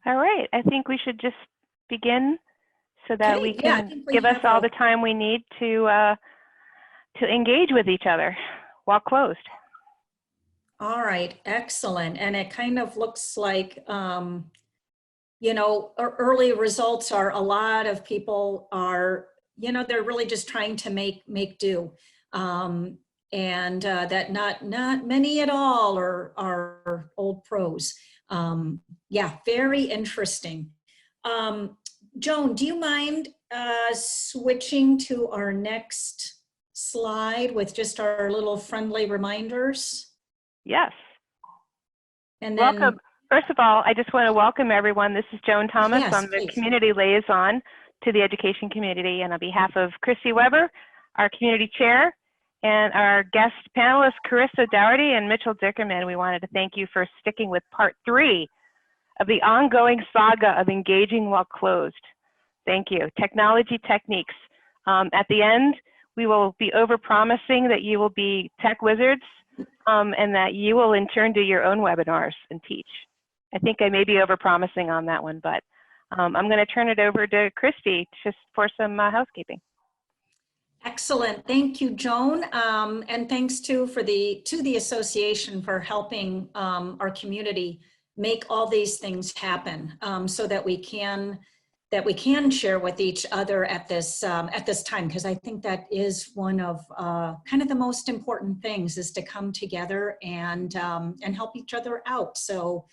All right, I think we should just begin so that we can give us all the time we need to engage with each other while closed. All right, excellent. And it kind of looks like, you know, early results are a lot of people are, you know, they're really just trying to make do. That not many at all are old pros. Yeah, very interesting. Joan, do you mind switching to our next slide with just our little friendly reminders? Yes. And then, welcome. First of all, I just want to welcome everyone. This is Joan Thomas. Yes, I'm the please. community liaison to the education community, and on behalf of Kristie Weber, our community chair, and our guest panelists, Carissa Dougherty and Mitchell Dickerman, we wanted to thank you for sticking with part 3 of the ongoing saga of engaging while closed. Thank you. Technology techniques. At the end, we will be over-promising that you will be tech wizards and that you will in turn do your own webinars and teach. I think I may be over-promising on that one, but I'm going to turn it over to Kristie just for some housekeeping. Excellent. Thank you, Joan. And thanks too to the association for helping our community make all these things happen so that we can share with each other at this time, because I think that is one of kind of the most important things, is to come together and help each other out. So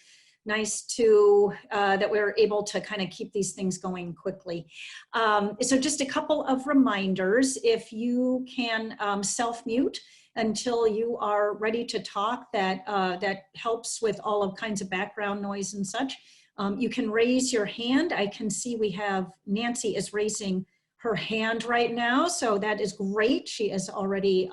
nice to that we're able to kind of keep these things going quickly. So just a couple of reminders: if you can self-mute until you are ready to talk, that helps with all of kinds of background noise and such. You can raise your hand. I can see we have Nancy is raising her hand right now, so that is great. She is already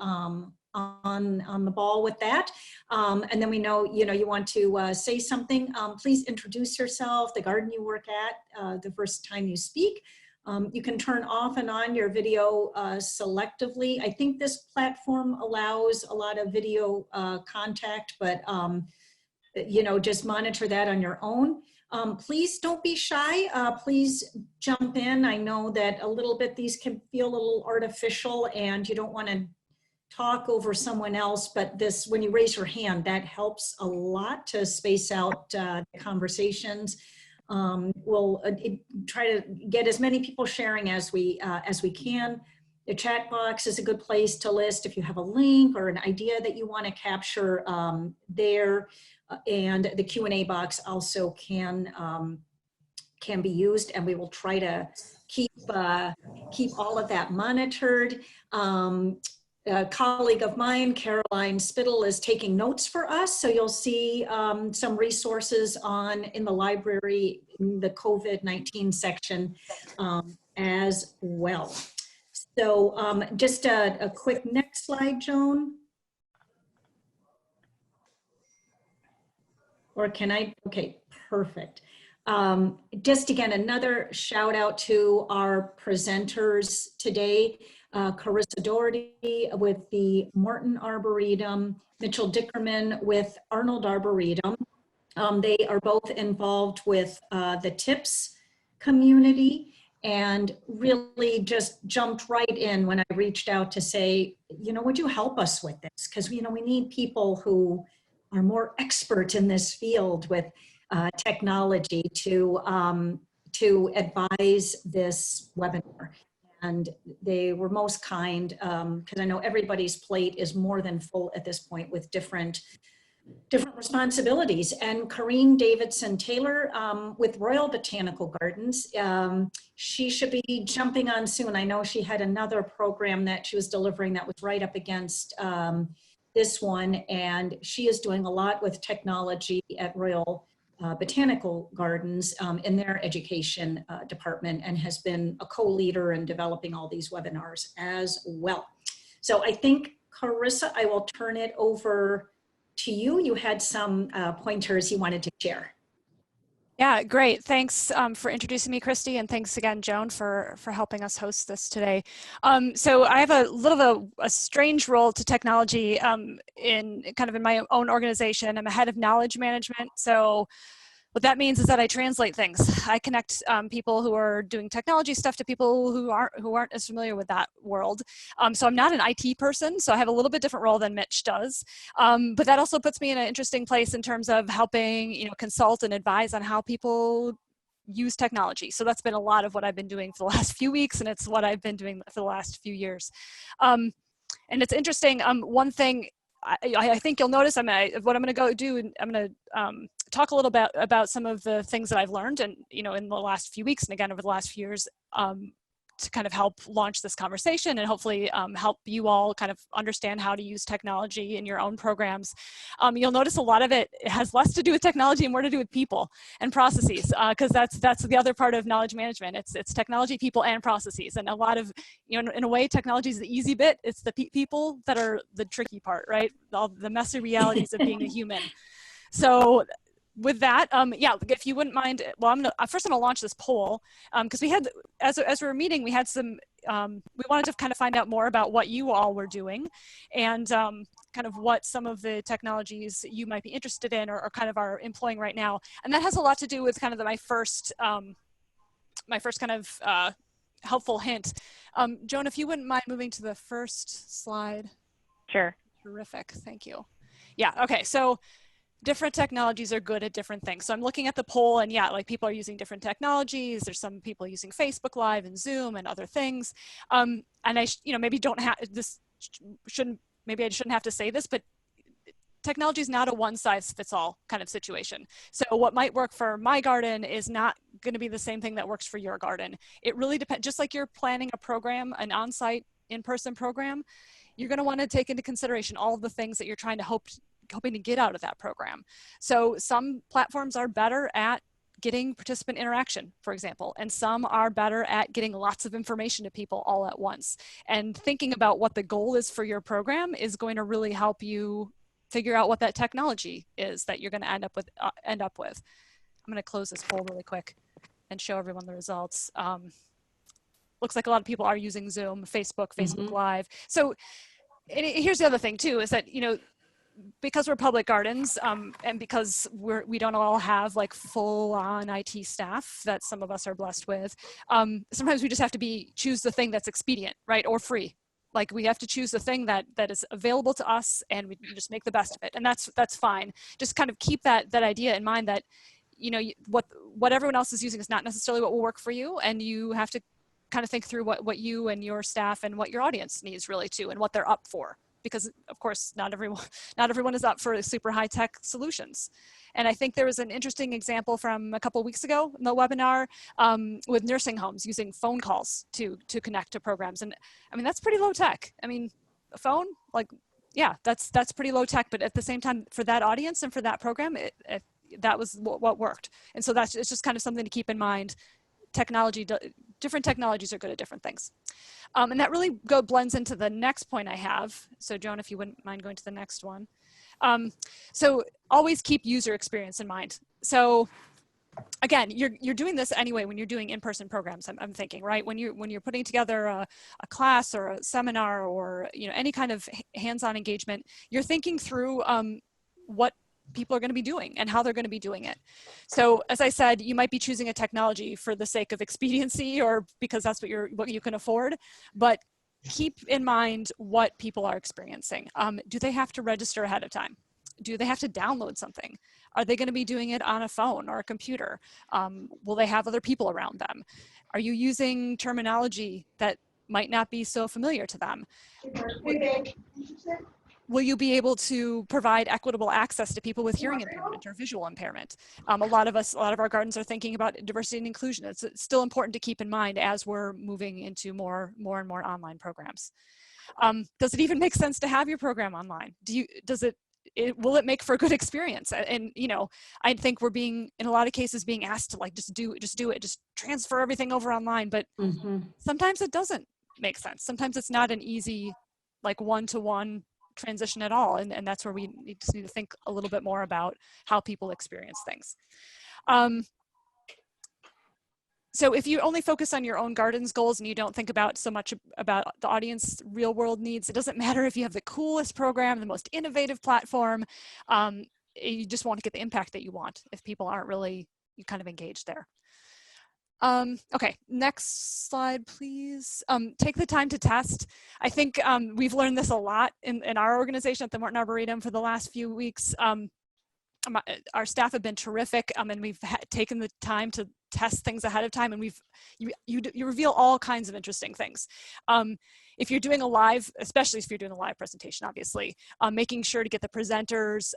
on the ball with that. And then we know, you want to say something. Please introduce yourself, the garden you work at, the first time you speak. You can turn off and on your video selectively. I think this platform allows a lot of video contact, but just monitor that on your own. Please don't be shy. Please jump in. I know that a little bit these can feel a little artificial and you don't want to talk over someone else, but when you raise your hand, that helps a lot to space out conversations. We'll try to get as many people sharing as we can. The chat box is a good place to list if you have a link or an idea that you want to capture there. And the Q&A box also can be used, and we will try to keep all of that monitored. A colleague of mine, Caroline Spittle, is taking notes for us, so you'll see some resources in the library in the COVID-19 section as well. So just a quick next slide, Joan. Or can I? Okay, perfect. Just again, another shout out to our presenters today. Carissa Dougherty with the Morton Arboretum, Mitchell Dickerman with Arnold Arboretum. They are both involved with the TIPS community and really just jumped right in when I reached out to say, would you help us with this? Because, we need people who are more expert in this field with technology to advise this webinar. And they were most kind, because I know everybody's plate is more than full at this point with different responsibilities. And Corrine Davidson Taylor with Royal Botanical Gardens, she should be jumping on soon. I know she had another program that she was delivering that was right up against this one, and she is doing a lot with technology at Royal Botanical Gardens in their education department, and has been a co-leader in developing all these webinars as well. So I think, Carissa, I will turn it over to you. You had some pointers you wanted to share. Yeah, great. Thanks for introducing me, Kristie, and thanks again, Joan, for helping us host this today. So I have a little of a strange role to technology in my own organization. I'm a head of knowledge management. So What that means is that I translate things. I connect people who are doing technology stuff to people who aren't as familiar with that world. So I'm not an IT person, so I have a little bit different role than Mitch does. But that also puts me in an interesting place in terms of helping, consult and advise on how people use technology. So that's been a lot of what I've been doing for the last few weeks, and it's what I've been doing for the last few years. And it's interesting. One thing I think you'll notice, what I'm going to go do, and I'm going to talk a little bit about some of the things that I've learned, and in the last few weeks, and again over the last few years, to kind of help launch this conversation and hopefully help you all kind of understand how to use technology in your own programs. You'll notice a lot of it has less to do with technology and more to do with people and processes, because that's the other part of knowledge management. It's technology, people, and processes. And a lot of, in a way, technology is the easy bit. It's the people that are the tricky part, right? All the messy realities of being a human. So with that, yeah, if you wouldn't mind, well, first I'm gonna launch this poll, because we had, as we were meeting, we had some, we wanted to kind of find out more about what you all were doing, and kind of what some of the technologies you might be interested in or kind of are employing right now. And that has a lot to do with kind of my first kind of helpful hint. Joan, if you wouldn't mind moving to the first slide. Sure. Terrific, thank you. Yeah, okay, so different technologies are good at different things. So I'm looking at the poll, and yeah, like people are using different technologies. There's some people using Facebook Live and Zoom and other things. And I, maybe don't have this. Maybe I shouldn't have to say this, but technology is not a one-size-fits-all kind of situation. So what might work for my garden is not going to be the same thing that works for your garden. It really depends. Just like you're planning a program, an on-site, in-person program, you're going to want to take into consideration all of the things that you're trying to hoping to get out of that program. So some platforms are better at getting participant interaction, for example, and some are better at getting lots of information to people all at once. And thinking about what the goal is for your program is going to really help you figure out what that technology is that you're going to end up with. I'm going to close this poll really quick and show everyone the results. Looks like a lot of people are using Zoom, Facebook Live. So here's the other thing too, is that, because we're public gardens, and because we don't all have like full-on IT staff that some of us are blessed with, sometimes we just have to choose the thing that's expedient, right, or free. Like we have to choose the thing that is available to us, and we just make the best of it, and that's fine. Just kind of keep that idea in mind that what everyone else is using is not necessarily what will work for you, and you have to kind of think through what you and your staff and what your audience needs really too, and what they're up for. Because of course, not everyone is up for super high tech solutions. And I think there was an interesting example from a couple of weeks ago in the webinar with nursing homes using phone calls to connect to programs. And I mean, that's pretty low tech. I mean, a phone, like, yeah, that's pretty low tech. But at the same time, for that audience and for that program, that was what worked. And so it's just kind of something to keep in mind. Different technologies are good at different things. And that really blends into the next point I have. So Joan, if you wouldn't mind going to the next one. So always keep user experience in mind. So again, you're doing this anyway when you're doing in-person programs, I'm thinking, right? When you're putting together a class or a seminar or any kind of hands-on engagement, you're thinking through what people are going to be doing and how they're going to be doing it. So as I said, you might be choosing a technology for the sake of expediency or because that's what you can afford, but keep in mind what people are experiencing. Do they have to register ahead of time? Do they have to download something? Are they going to be doing it on a phone or a computer? Will they have other people around them? Are you using terminology that might not be so familiar to them? Will you be able to provide equitable access to people with hearing impairment or visual impairment? A lot of our gardens are thinking about diversity and inclusion. It's still important to keep in mind as we're moving into more and more online programs. Does it even make sense to have your program online? Will it make for a good experience? And I think we're in a lot of cases being asked to like just do it, just transfer everything over online. But sometimes it doesn't make sense. Sometimes it's not an easy like one-to-one transition at all, and that's where we need to think a little bit more about how people experience things. So if you only focus on your own garden's goals and you don't think about so much about the audience real world needs, it doesn't matter if you have the coolest program, the most innovative platform. you just won't get the impact that you want if people aren't really kind of engaged there. Okay, next slide, please. Take the time to test. I think we've learned this a lot in our organization at the Morton Arboretum for the last few weeks. Our staff have been terrific, and we've taken the time to test things ahead of time, and you reveal all kinds of interesting things. If you're doing a live, especially if you're doing a live presentation, obviously, making sure to get the presenters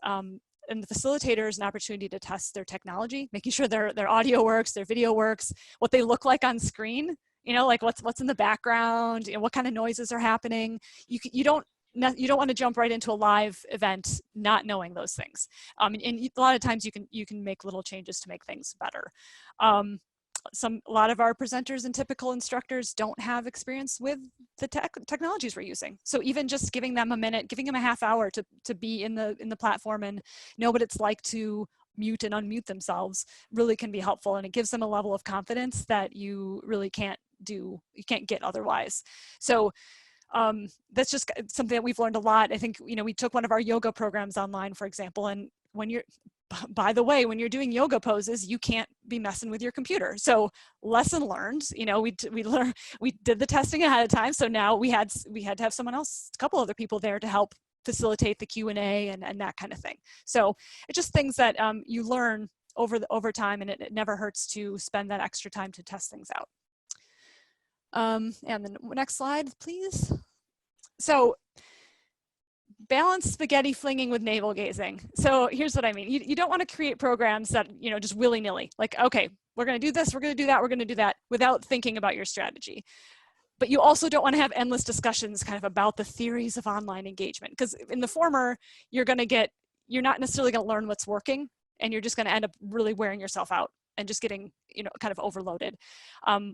and the facilitators an opportunity to test their technology, making sure their audio works, their video works, what they look like on screen, you know, like what's in the background, you know, what kind of noises are happening. You don't want to jump right into a live event not knowing those things. And a lot of times you can make little changes to make things better. A lot of our presenters and typical instructors don't have experience with the technologies we're using. So even just giving them a minute, giving them a half hour to be in the platform and know what it's like to mute and unmute themselves really can be helpful. And it gives them a level of confidence that you really can't get otherwise. So that's just something that we've learned a lot. I think, you know, we took one of our yoga programs online, for example, and by the way, when you're doing yoga poses, you can't be messing with your computer. So lesson learned, you know, we did the testing ahead of time. So now we had to have someone else, a couple other people there to help facilitate the Q&A and that kind of thing. So it's just things that you learn over time, and it never hurts to spend that extra time to test things out. And then next slide, please. So balance spaghetti flinging with navel gazing. So here's what I mean. You don't want to create programs that, you know, just willy-nilly, like, okay, we're going to do this, we're going to do that, we're going to do that, without thinking about your strategy. But you also don't want to have endless discussions kind of about the theories of online engagement, because in the former, you're not necessarily going to learn what's working, and you're just going to end up really wearing yourself out and just getting, you know, kind of overloaded.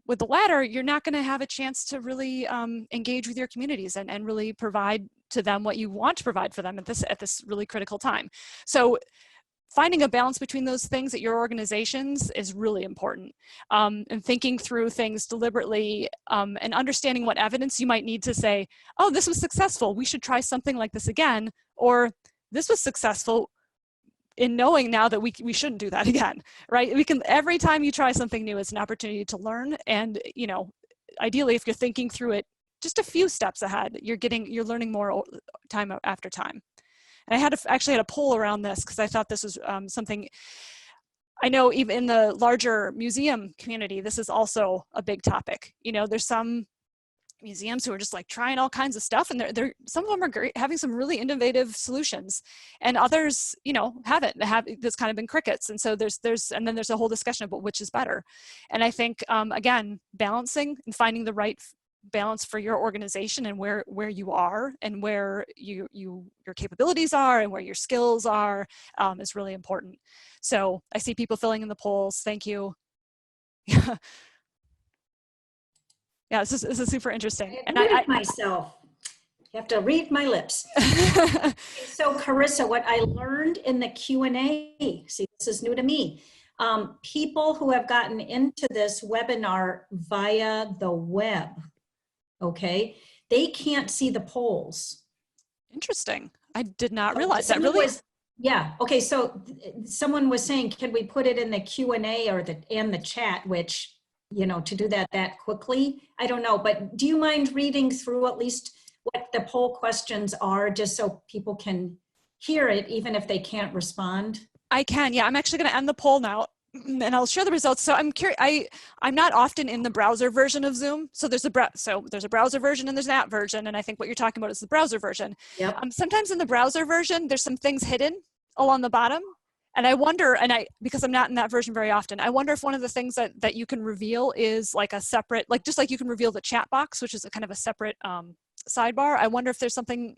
With the latter, you're not going to have a chance to really engage with your communities and really provide to them what you want to provide for them at this really critical time. So finding a balance between those things at your organizations is really important, and thinking through things deliberately, and understanding what evidence you might need to say, oh, this was successful, we should try something like this again, or this was successful, in knowing now that we shouldn't do that again, right? Every time you try something new, it's an opportunity to learn. And, you know, ideally, if you're thinking through it just a few steps ahead, you're learning more time after time. And I actually had a poll around this because I thought this was something, I know even in the larger museum community, this is also a big topic. You know, there's some museums who are just like trying all kinds of stuff, and some of them are great, having some really innovative solutions, and others, you know, that's kind of been crickets. And so and then there's a whole discussion about which is better. And I think again, balancing and finding the right balance for your organization and where you are and where your capabilities are and where your skills are is really important. So I see people filling in the polls. Thank you. Yeah, this is super interesting. And I myself have to read my lips. So Carissa, what I learned in the Q&A, see, this is new to me. People who have gotten into this webinar via the web, okay, they can't see the polls. Interesting. I did not realize that. Really? Yeah. Okay. So someone was saying, can we put it in the Q&A or in the chat, which, you know, to do that quickly? I don't know, but do you mind reading through at least what the poll questions are, just so people can hear it, even if they can't respond? I can, yeah. I'm actually going to end the poll now, and I'll share the results. So I'm curious. I'm not often in the browser version of Zoom. So there's a browser version and there's an app version, and I think what you're talking about is the browser version. Yep. Sometimes in the browser version, there's some things hidden along the bottom. And I wonder, because I'm not in that version very often, I wonder if one of the things that you can reveal is like a separate, like just like you can reveal the chat box, which is a kind of a separate sidebar. I wonder if there's something,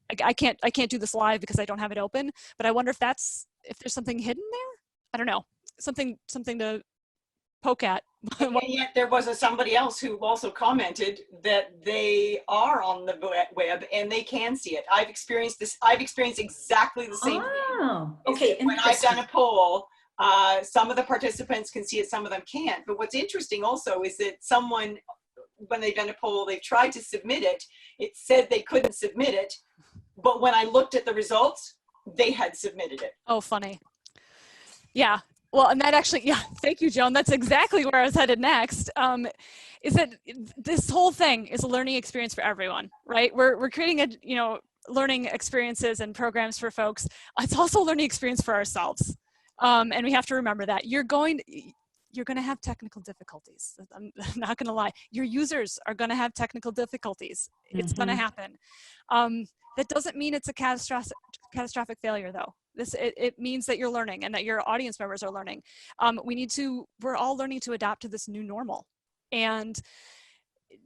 I can't do this live because I don't have it open, but I wonder if there's something hidden there. I don't know, something to poke at. And yet there was somebody else who also commented that they are on the web and they can see it. I've experienced this. I've experienced exactly the same thing. Okay. When I've done a poll, some of the participants can see it, some of them can't. But what's interesting also is that someone, when they've done a poll, they've tried to submit it. It said they couldn't submit it. But when I looked at the results, they had submitted it. Oh, funny. Yeah. Well, and that actually, yeah, thank you, Joan. That's exactly where I was headed next. Is that this whole thing is a learning experience for everyone, right? We're creating learning experiences and programs for folks. It's also a learning experience for ourselves. And we have to remember that you're going to have technical difficulties. I'm not going to lie. Your users are going to have technical difficulties. It's going to happen. That doesn't mean it's a catastrophic failure, though. It means that you're learning and that your audience members are learning. We're all learning to adapt to this new normal. And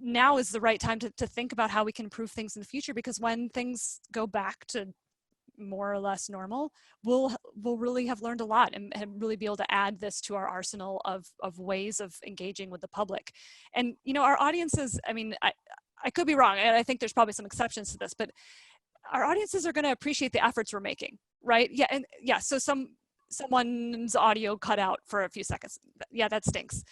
now is the right time to think about how we can improve things in the future, because when things go back to more or less normal, we'll really have learned a lot and really be able to add this to our arsenal of ways of engaging with the public. And, our audiences, I mean, I could be wrong, and I think there's probably some exceptions to this, but our audiences are going to appreciate the efforts we're making, right? Yeah, and yeah, so someone's audio cut out for a few seconds. Yeah, that stinks.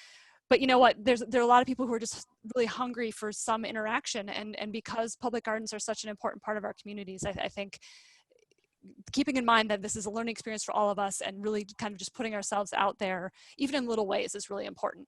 But you know what? There are a lot of people who are just really hungry for some interaction, and because public gardens are such an important part of our communities, I think keeping in mind that this is a learning experience for all of us and really kind of just putting ourselves out there, even in little ways, is really important.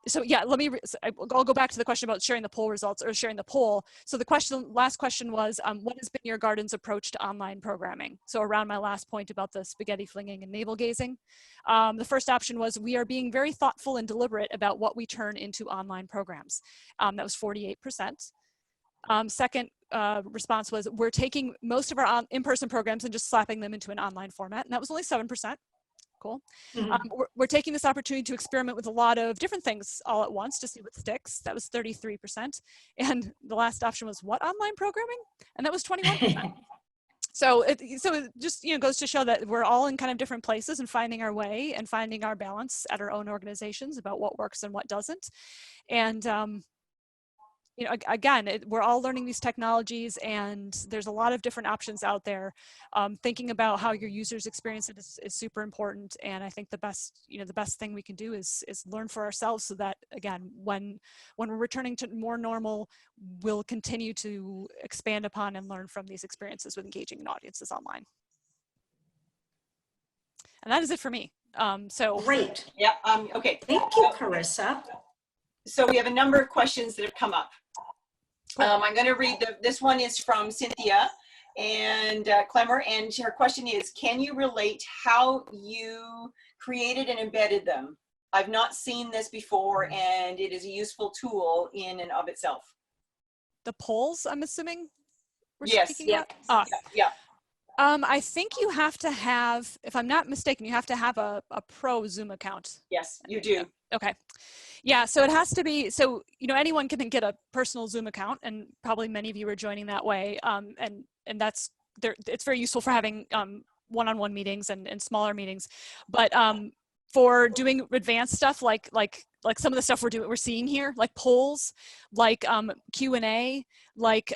So yeah, I'll go back to the question about sharing the poll results or sharing the poll. So the last question was, what has been your garden's approach to online programming? So around my last point about the spaghetti-flinging and navel-gazing. The first option was, we are being very thoughtful and deliberate about what we turn into online programs. That was 48%. Second response was, we're taking most of our in-person programs and just slapping them into an online format, and that was only 7%. Cool. We're taking this opportunity to experiment with a lot of different things all at once to see what sticks. That was 33%. And the last option was, what online programming? And that was 21%. So it just goes to show that we're all in kind of different places and finding our way and finding our balance at our own organizations about what works and what doesn't. And again, we're all learning these technologies, and there's a lot of different options out there. Thinking about how your users experience it is super important. And I think the best thing we can do is learn for ourselves, so that, again, when we're returning to more normal, we'll continue to expand upon and learn from these experiences with engaging in audiences online. And that is it for me. So great. Yeah. Okay. Thank you, Carissa. So we have a number of questions that have come up. I'm going to read this one is from Cynthia and Clemmer, and her question is, can you relate how you created and embedded them? I've not seen this before, and it is a useful tool in and of itself. The polls, I'm assuming we're speaking yeah. about? Yeah. I think you have to have, if I'm not mistaken, you have to have a pro Zoom account. Yes, you do. Okay. Yeah, so it has to be, so, anyone can get a personal Zoom account, and probably many of you are joining that way. And that's, it's very useful for having one-on-one meetings and smaller meetings. But for doing advanced stuff like some of the stuff we're seeing here, like polls, like Q&A, like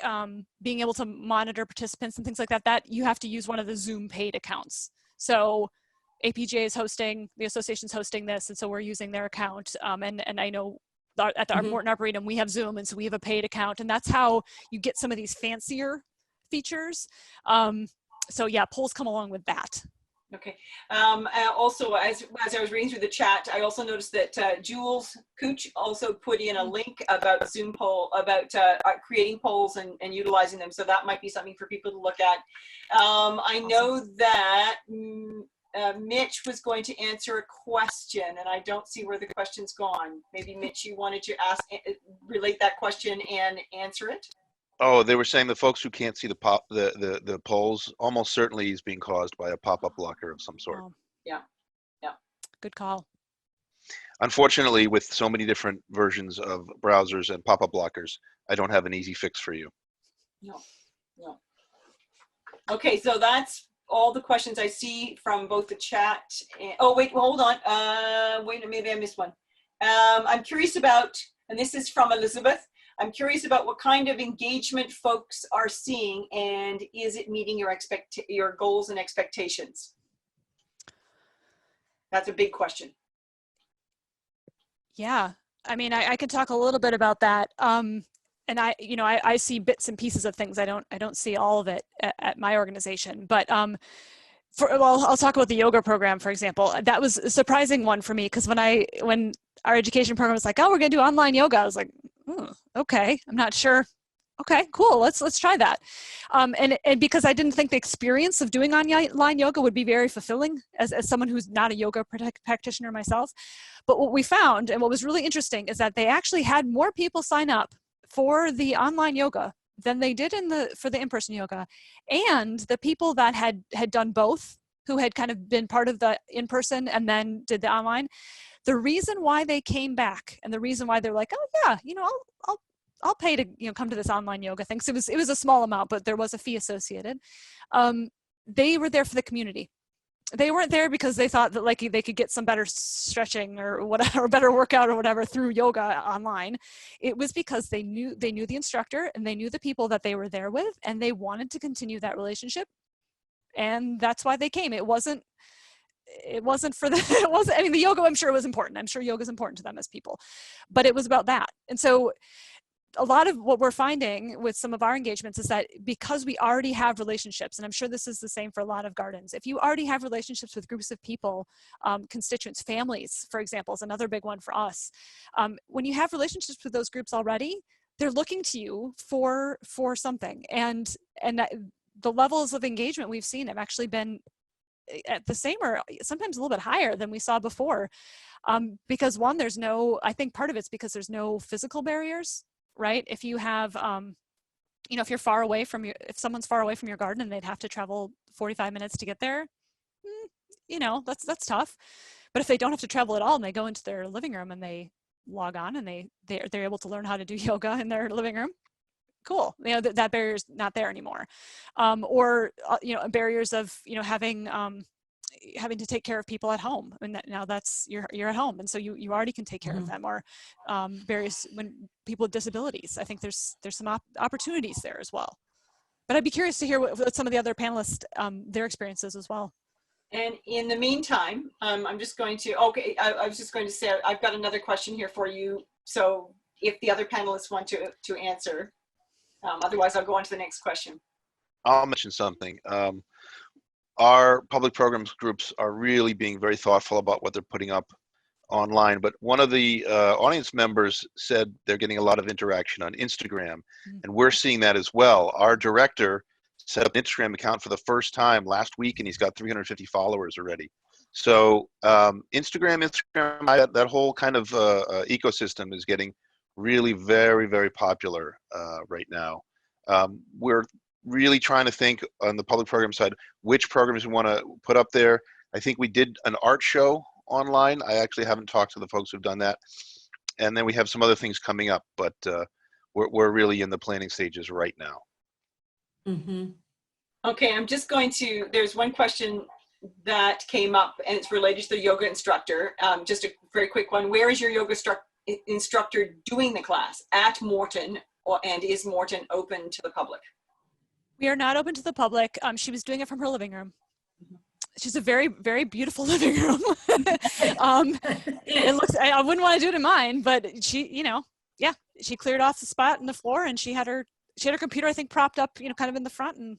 being able to monitor participants and things like that, you have to use one of the Zoom paid accounts. So APJ is hosting, the association's hosting this, and so we're using their account. And I know at the Morton Arboretum, we have Zoom, and so we have a paid account, and that's how you get some of these fancier features. So yeah, polls come along with that. Okay. Also, as I was reading through the chat, I also noticed that Jules Cooch also put in a link about Zoom poll, about creating polls and utilizing them. So that might be something for people to look at. I know that Mitch was going to answer a question, and I don't see where the question's gone. Maybe Mitch, you wanted to relate that question and answer it? Oh, they were saying the folks who can't see the polls, almost certainly is being caused by a pop-up blocker of some sort. Oh, yeah. Good call. Unfortunately, with so many different versions of browsers and pop-up blockers, I don't have an easy fix for you. No. Okay, so that's all the questions I see from both the chat and, oh wait, well, hold on. Wait, maybe I missed one. I'm curious about, and this is from Elizabeth, I'm curious about what kind of engagement folks are seeing, and is it meeting your goals and expectations? That's a big question. Yeah, I mean, I can talk a little bit about that. I see bits and pieces of things. I don't see all of it at my organization, but I'll talk about the yoga program, for example. That was a surprising one for me, because when our education program was like, oh, we're going to do online yoga, I was like, okay, I'm not sure. Okay, cool. Let's try that. And because I didn't think the experience of doing online yoga would be very fulfilling as someone who's not a yoga practitioner myself. But what we found, and what was really interesting, is that they actually had more people sign up for the online yoga than they did for the in-person yoga. And the people that had done both, who had kind of been part of the in-person and then did the online, the reason why they came back and the reason why they're like, oh yeah, I'll pay to come to this online yoga thing. So it was a small amount, but there was a fee associated. They were there for the community. They weren't there because they thought that like they could get some better stretching or whatever, or better workout or whatever through yoga online. It was because they knew the instructor and they knew the people that they were there with, and they wanted to continue that relationship. And that's why they came. It wasn't for the, I mean, the yoga, I'm sure was important. I'm sure yoga is important to them as people, but it was about that. And so a lot of what we're finding with some of our engagements is that because we already have relationships, and I'm sure this is the same for a lot of gardens, if you already have relationships with groups of people, constituents, families, for example, is another big one for us. When you have relationships with those groups already, they're looking to you for something. And the levels of engagement we've seen have actually been at the same or sometimes a little bit higher than we saw before. Because one, I think part of it's because there's no physical barriers. Right? If you have, if you're far away if someone's far away from your garden and they'd have to travel 45 minutes to get there, that's tough. But if they don't have to travel at all and they go into their living room and they log on and they're able to learn how to do yoga in their living room, cool. That barrier's not there anymore. Or barriers of, having to take care of people at home, and now that's you're at home, and so you already can take care of them. Or barriers when people with disabilities. I think there's some opportunities there as well. But I'd be curious to hear what some of the other panelists, their experiences as well. And in the meantime, I'm just going to, I was just going to say, I've got another question here for you. So if the other panelists want to answer, otherwise I'll go on to the next question. I'll mention something. Our public programs groups are really being very thoughtful about what they're putting up online. But one of the audience members said they're getting a lot of interaction on Instagram, and we're seeing that as well. Our director set up an Instagram account for the first time last week, and he's got 350 followers already. So Instagram, that whole kind of ecosystem is getting really very, very popular right now. We're really trying to think on the public program side which programs we want to put up there. I think we did an art show online. I actually haven't talked to the folks who've done that. And then we have some other things coming up, but we're really in the planning stages right now. Okay, I'm just going to, there's one question that came up and it's related to the yoga instructor. Just a very quick one. Where is your yoga instructor doing the class? At Morton, and is Morton open to the public? We are not open to the public. She was doing it from her living room. She's a very, very beautiful living room. It looks, I wouldn't want to do it in mine, but she, she cleared off the spot in the floor, and she had her computer, I think, propped up, kind of in the front, and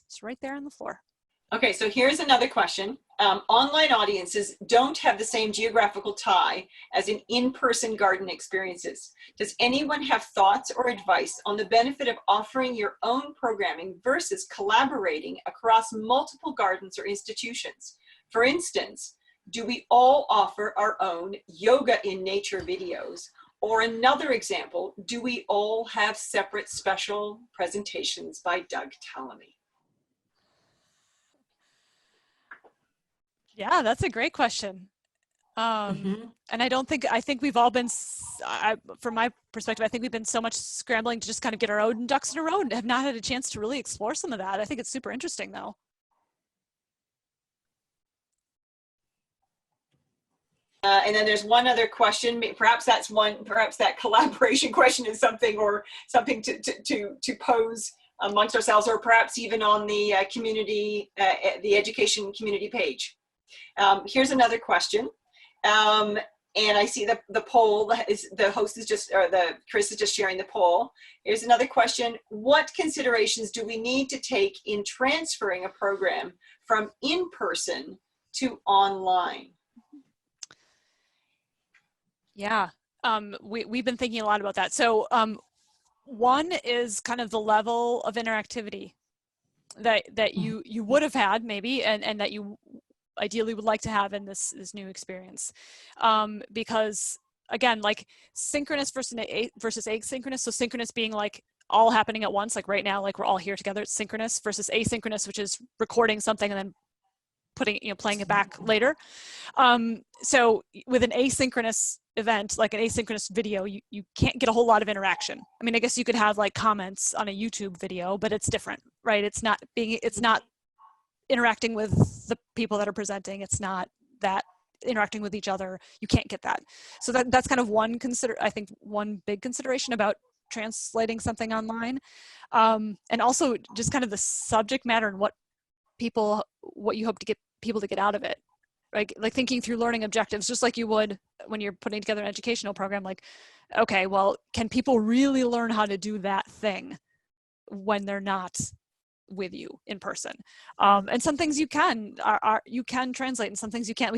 it's right there on the floor. Okay, so here's another question. Online audiences don't have the same geographical tie as in-person garden experiences. Does anyone have thoughts or advice on the benefit of offering your own programming versus collaborating across multiple gardens or institutions? For instance, do we all offer our own yoga in nature videos? Or another example, do we all have separate special presentations by Doug Tallamy? Yeah, that's a great question. And I think we've all been, from my perspective, I think we've been so much scrambling to just kind of get our own ducks in a row and have not had a chance to really explore some of that. I think it's super interesting though. And then there's one other question. Perhaps that collaboration question is something to pose amongst ourselves, or perhaps even on the community, the education community page. Here's another question. And I see the poll is, the host is just, or Chris is just sharing the poll. Here's another question. What considerations do we need to take in transferring a program from in-person to online? Yeah, we've been thinking a lot about that. So one is kind of the level of interactivity that you would have had maybe, and that you ideally would like to have in this new experience, because again, like synchronous versus asynchronous. So synchronous being like all happening at once, like right now, like we're all here together. It's synchronous versus asynchronous, which is recording something and then playing it back later. So with an asynchronous event, like an asynchronous video, you can't get a whole lot of interaction. I mean, I guess you could have like comments on a YouTube video, but it's different, right? It's not interacting with the people that are presenting. It's not that interacting with each other. You can't get that. So that's kind of one big consideration about translating something online. And also just kind of the subject matter and what you hope to get people to get out of it. Right? Like thinking through learning objectives, just like you would when you're putting together an educational program, like, okay, well, can people really learn how to do that thing when they're not with you in person? And some things you can translate, and some things you can't.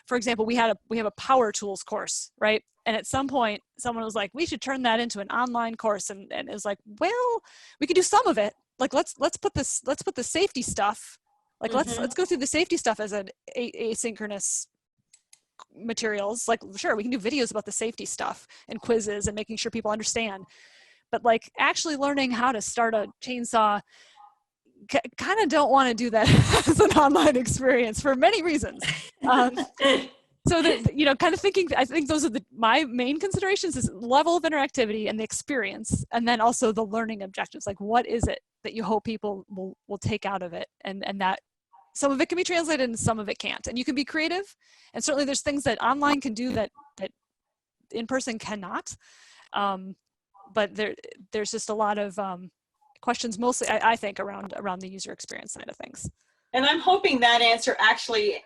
For example, we have a power tools course, right? And at some point, someone was like, we should turn that into an online course, and it was like, well, we could do some of it. Like let's put the safety stuff. Like let's go through the safety stuff as an asynchronous materials. Like sure, we can do videos about the safety stuff and quizzes and making sure people understand. But like actually learning how to start a chainsaw, kind of don't want to do that as an online experience for many reasons. So that, kind of thinking, I think those are my main considerations is level of interactivity and the experience, and then also the learning objectives. Like what is it that you hope people will take out of it, and that some of it can be translated and some of it can't. And you can be creative, and certainly there's things that online can do that in person cannot. But there's just a lot of questions, mostly I think around the user experience side of things. And I'm hoping that answer actually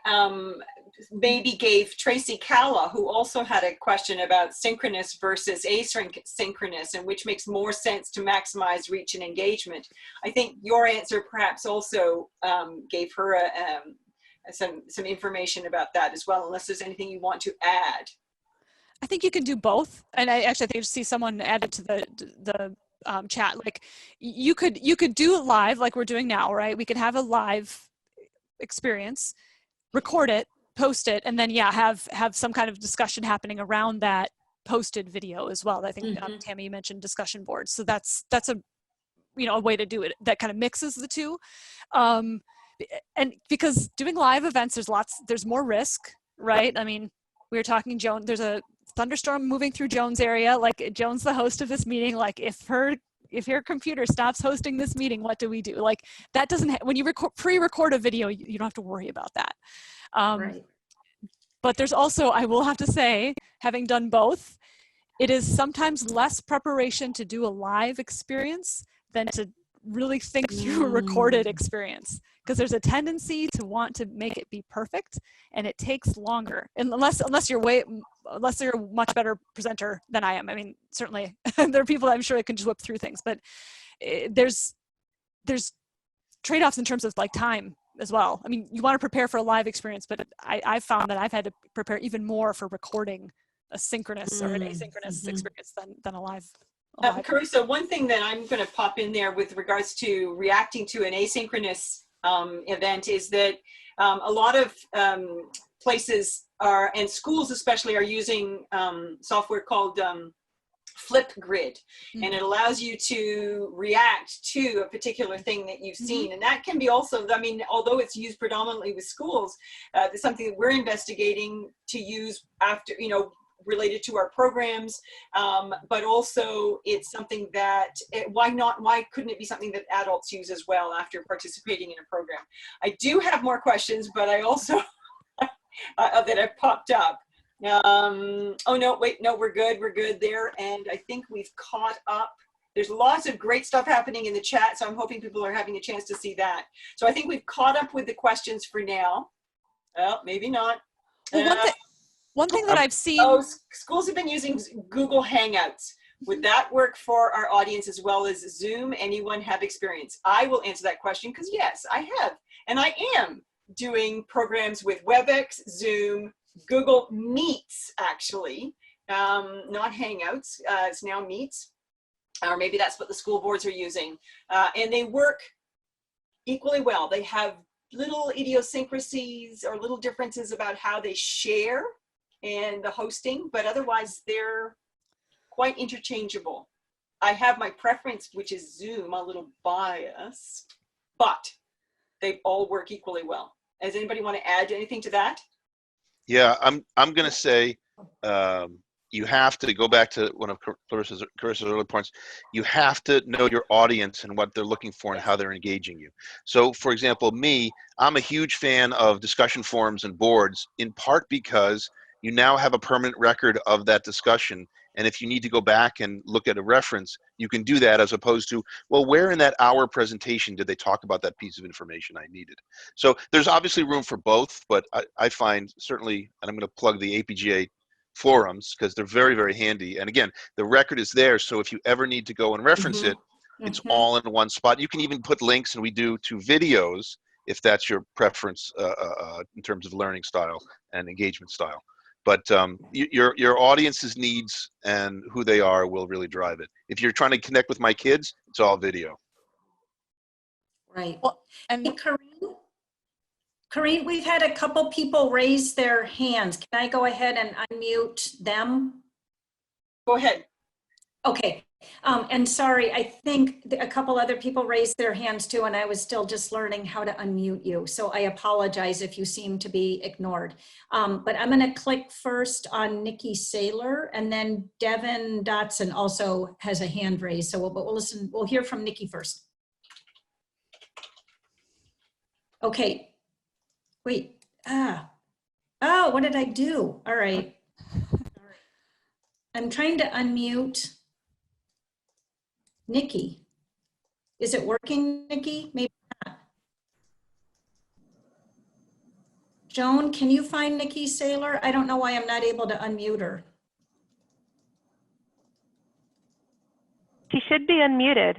maybe gave Tracy Calla, who also had a question about synchronous versus asynchronous, and which makes more sense to maximize reach and engagement. I think your answer perhaps also gave her some information about that as well, unless there's anything you want to add. I think you can do both. And I think I see someone added to the chat, like you could do it live like we're doing now, right? We could have a live experience, record it, post it, and then have some kind of discussion happening around that posted video as well. I think Tammy, you mentioned discussion boards, so that's a a way to do it that kind of mixes the two. And because doing live events, there's more risk, right? I mean, we were talking, Joan, there's a thunderstorm moving through Joan's area. Like Joan's the host of this meeting. Like if your computer stops hosting this meeting, what do we do? Like that doesn't, when you pre-record a video, you don't have to worry about that. Right. But there's also, I will have to say, having done both, it is sometimes less preparation to do a live experience than to really think through a recorded experience, because there's a tendency to want to make it be perfect, and it takes longer, unless you're a much better presenter than I am. I mean, certainly there are people I'm sure that can just whip through things, but there's trade-offs in terms of like time as well. I mean, you want to prepare for a live experience, but I've found that I've had to prepare even more for recording a synchronous or an asynchronous experience than a live. Carissa, one thing that I'm going to pop in there with regards to reacting to an asynchronous event is that a lot of places and schools especially are using software called Flipgrid, and it allows you to react to a particular thing that you've seen. And that can be also, I mean, although it's used predominantly with schools, it's something that we're investigating to use after, related to our programs, but also it's something that, why couldn't it be something that adults use as well after participating in a program? I do have more questions, but I also, that have popped up. Oh no, wait, no, we're good there. And I think we've caught up. There's lots of great stuff happening in the chat, so I'm hoping people are having a chance to see that. So I think we've caught up with the questions for now. Well, maybe not. One thing that I've seen. Oh, schools have been using Google Hangouts. Would that work for our audience as well as Zoom? Anyone have experience? I will answer that question because yes, I have. And I am doing programs with WebEx, Zoom, Google Meets, actually, not Hangouts, it's now Meets, or maybe that's what the school boards are using. And they work equally well. They have little idiosyncrasies or little differences about how they share and the hosting, but otherwise they're quite interchangeable. I have my preference, which is Zoom, a little biased, but they all work equally well. Does anybody want to add anything to that? Yeah, I'm going to say you have to go back to one of Clarissa's early points. You have to know your audience and what they're looking for and how they're engaging you. So, for example, I'm a huge fan of discussion forums and boards, in part because you now have a permanent record of that discussion. And if you need to go back and look at a reference, you can do that, as opposed to, well, where in that hour presentation did they talk about that piece of information I needed? So there's obviously room for both, but I find certainly, and I'm going to plug the APGA forums because they're very, very handy. And again, the record is there. So if you ever need to go and reference it, it's all in one spot. You can even put links, and we do, to videos, if that's your preference in terms of learning style and engagement style. But your audience's needs and who they are will really drive it. If you're trying to connect with my kids, it's all video. Right. Well, and Hey, Corinne, we've had a couple people raise their hands. Can I go ahead and unmute them? Go ahead. Okay. And sorry, I think a couple other people raised their hands too, and I was still just learning how to unmute you. So I apologize if you seem to be ignored. But I'm going to click first on Nikki Saylor, and then Devin Dotson also has a hand raised. So we'll hear from Nikki first. Okay. Wait. Oh, what did I do? All right. I'm trying to unmute Nikki. Is it working, Nikki? Maybe not. Joan, can you find Nikki Saylor? I don't know why I'm not able to unmute her. She should be unmuted.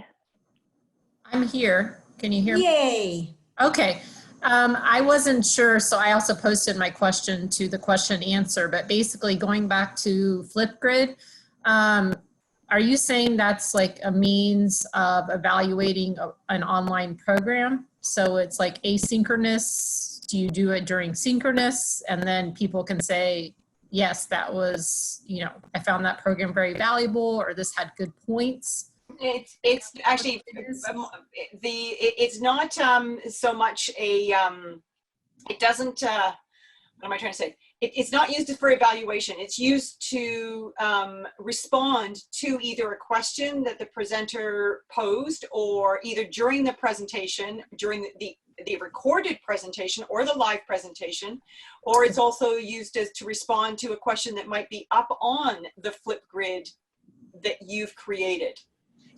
I'm here. Can you hear me? Yay. Okay. I wasn't sure, so I also posted my question to the question answer, but basically going back to Flipgrid, are you saying that's like a means of evaluating an online program? So it's like asynchronous. Do you do it during synchronous? And then people can say, yes, that was, I found that program very valuable, or this had good points. It's actually it's not so much a it doesn't what am I trying to say? It's not used for evaluation. It's used to respond to either a question that the presenter posed, or either during the presentation, during the recorded presentation or the live presentation, or it's also used to respond to a question that might be up on the Flipgrid that you've created.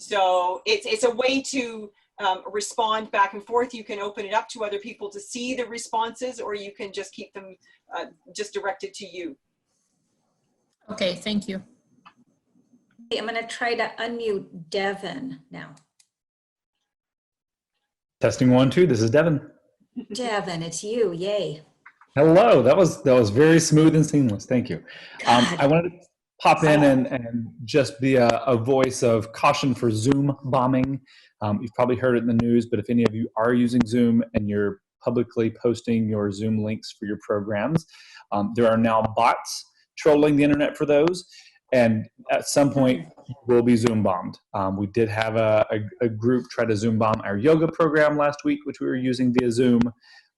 So it's a way to respond back and forth. You can open it up to other people to see the responses, or you can just keep them just directed to you. Okay, thank you. I'm going to try to unmute Devin now. Testing 1, 2. This is Devin. Devin, it's you. Yay. Hello. That was very smooth and seamless. Thank you. I wanted to pop in and just be a voice of caution for Zoom bombing. You've probably heard it in the news, but if any of you are using Zoom and you're publicly posting your Zoom links for your programs, there are now bots trolling the internet for those. And at some point, we'll be Zoom bombed. We did have a group try to Zoom bomb our yoga program last week, which we were using via Zoom.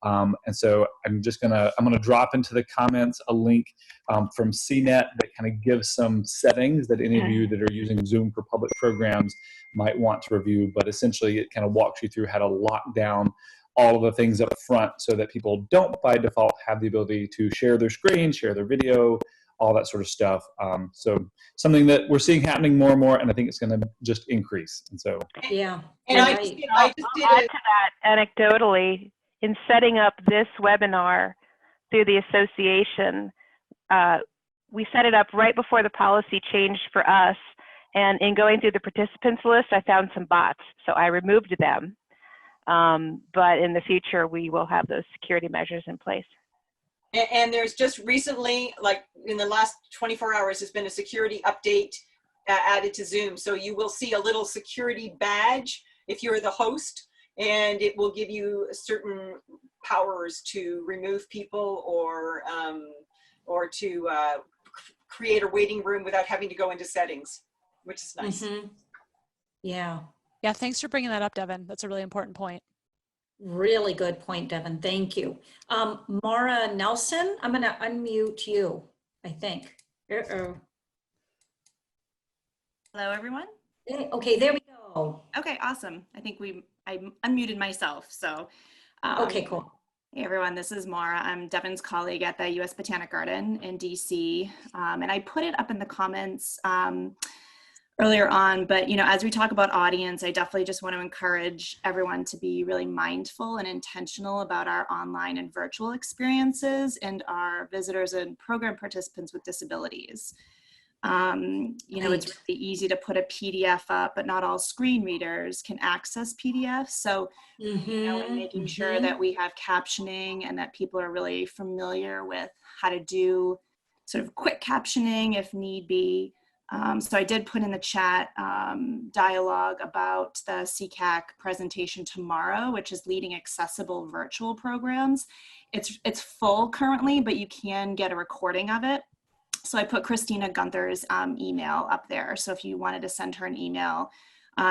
And so I'm gonna drop into the comments a link from CNET that kind of gives some settings that any of you that are using Zoom for public programs might want to review. But essentially, it kind of walks you through how to lock down all of the things up front so that people don't by default have the ability to share their screen, share their video, all that sort of stuff. So something that we're seeing happening more and more, and I think it's going to just increase. And so, yeah. And right. I just did I'll add to that anecdotally. In setting up this webinar through the association, we set it up right before the policy changed for us. And in going through the participants list, I found some bots, so I removed them. But in the future, we will have those security measures in place. And there's just recently, like in the last 24 hours, there's been a security update added to Zoom. So you will see a little security badge if you're the host, and it will give you certain powers to remove people or to create a waiting room without having to go into settings, which is nice. Mm-hmm. Yeah. Yeah, thanks for bringing that up, Devin. That's a really important point. Really good point, Devin. Thank you. Mara Nelson, I'm going to unmute you, I think. Hello, everyone. Okay, there we go. Okay, awesome. I think I unmuted myself. So, Okay, cool. hey, everyone. This is Mara. I'm Devin's colleague at the U.S. Botanic Garden in DC, and I put it up in the comments earlier on. But as we talk about audience, I definitely just want to encourage everyone to be really mindful and intentional about our online and virtual experiences and our visitors and program participants with disabilities. It's really easy to put a PDF up, but not all screen readers can access PDFs. So, and making sure that we have captioning and that people are really familiar with how to do sort of quick captioning if need be. So I did put in the chat dialogue about the CCAC presentation tomorrow, which is leading accessible virtual programs. It's full currently, but you can get a recording of it. So I put Christina Gunther's email up there. So if you wanted to send her an email,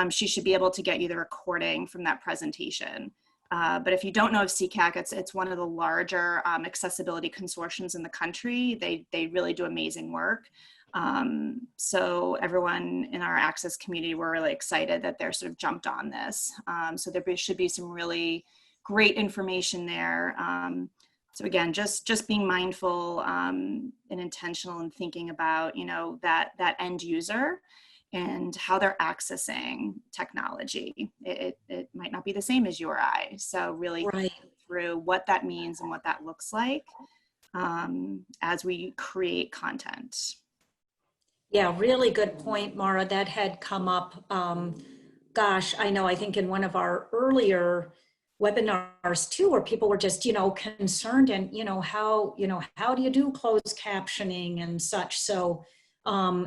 she should be able to get you the recording from that presentation. But if you don't know of CCAC, it's one of the larger accessibility consortiums in the country. They really do amazing work. So everyone in our access community, we're really excited that they're sort of jumped on this. So there should be some really great information there. So again, just being mindful and intentional and thinking about, that end user and how they're accessing technology. It might not be the same as you or I. So really think through what that means and what that looks like as we create content. Yeah, really good point, Mara. That had come up, gosh, I think in one of our earlier webinars too, where people were just, concerned and, how do you do closed captioning and such. So